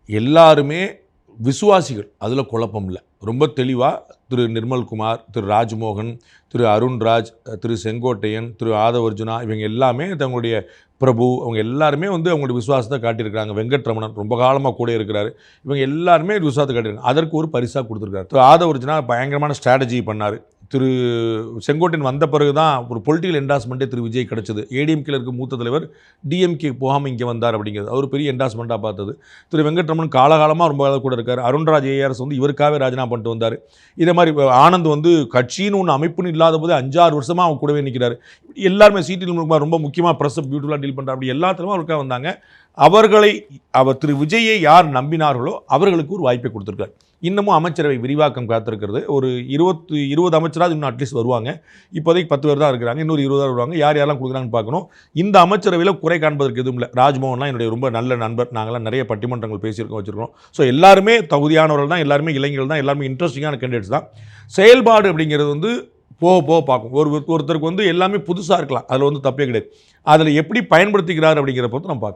எல்லாருமே விசுவாசிகள், அதில் குழப்பம் இல்லை. ரொம்ப தெளிவாக திரு நிர்மல்குமார், திரு ராஜ்மோகன், திரு அருண்ராஜ், திரு செங்கோட்டையன், திரு ஆதவர்ஜுனா இவங்க எல்லாமே தங்களுடைய பிரபு அவங்க எல்லாருமே அவங்களுடைய விசுவாசத்தை காட்டியிருக்கிறாங்க. வெங்கட்ரமணன் ரொம்ப காலமாக கூட இருக்கிறாரு. இவங்க எல்லாருமே விசுவாசத்தை காட்டியிருக்காங்க. அதற்கு ஒரு பரிசாக கொடுத்துருக்காரு. திரு ஆதவர்ஜுனா பயங்கரமான ஸ்ட்ராட்டஜி பண்ணார். திரு செங்கோட்டையன் வந்த பிறகு தான் ஒரு பொலிட்டிக்கல் என்டாஸ்மெண்ட்டே திரு விஜய் கிடச்சிது. ஏடிஎம்கேல இருக்க மூத்த தலைவர் டிஎம்கே போகாமல் இங்கே வந்தார் அப்படிங்கிறது அவர் பெரிய என்டாஸ்மெண்ட்டாக பார்த்தது. திரு வெங்கட்ரமணன் காலகாலமாக ரொம்ப காலம் கூட இருக்கார். அருண்ராஜ் ஏஆர்எஸ் இவருக்காகவே ராஜினாமா பண்ணிட்டு வந்தார். இதே மாதிரி ஆனந்த் கட்சின்னு ஒன்று அமைப்புன்னு இல்லாத போது 5-6 வருஷமாக அவங்க கூடவே நிற்கிறார். எல்லாருமே சிடி ரொம்ப முக்கியமாக ப்ரெஸ் பியூட்டிஃபுல்லாக டீல் பண்ணுறாரு. அப்படி எல்லாத்துலேயும் அவருக்காக வந்தாங்க. அவர் திரு விஜயை யார் நம்பினார்களோ அவர்களுக்கு ஒரு வாய்ப்பை கொடுத்துருக்காரு. இன்னமும் அமைச்சரவை விரிவாக்கம் காத்திருக்கிறது. ஒரு 20 அமைச்சராக இன்னும் அட்லீஸ்ட் வருவாங்க. இப்போதைக்கு 10 பேர் தான் இருக்கிறாங்க. இன்னொரு 20 வருவாங்க. யாரெல்லாம் கொடுக்குறாங்கன்னு பார்க்கணும். இந்த அமைச்சரவையில் குறை காண்பதற்கு எதுவும் இல்லை. ராஜ்மோகன்லாம் என்னுடைய ரொம்ப நல்ல நண்பர். நாங்களாம் நிறைய பட்டிமன்றங்கள் வச்சுருக்கோம். ஸோ எல்லாருமே தகுதியானவர்கள் தான், எல்லாருமே இளைஞர்கள் தான், எல்லாருமே இன்ட்ரெஸ்டிங்கான கேண்டிடேட்ஸ் தான். செயல்பாடு அப்படிங்கிறது போக பார்க்கும். ஒருத்தருக்கு எல்லாமே புதுசாக இருக்கலாம். அதில் தப்பே கிடையாது. அதில் எப்படி பயன்படுத்திக்கிறார் அப்படிங்கிற பொறுத்து நம்ம பார்க்கணும்.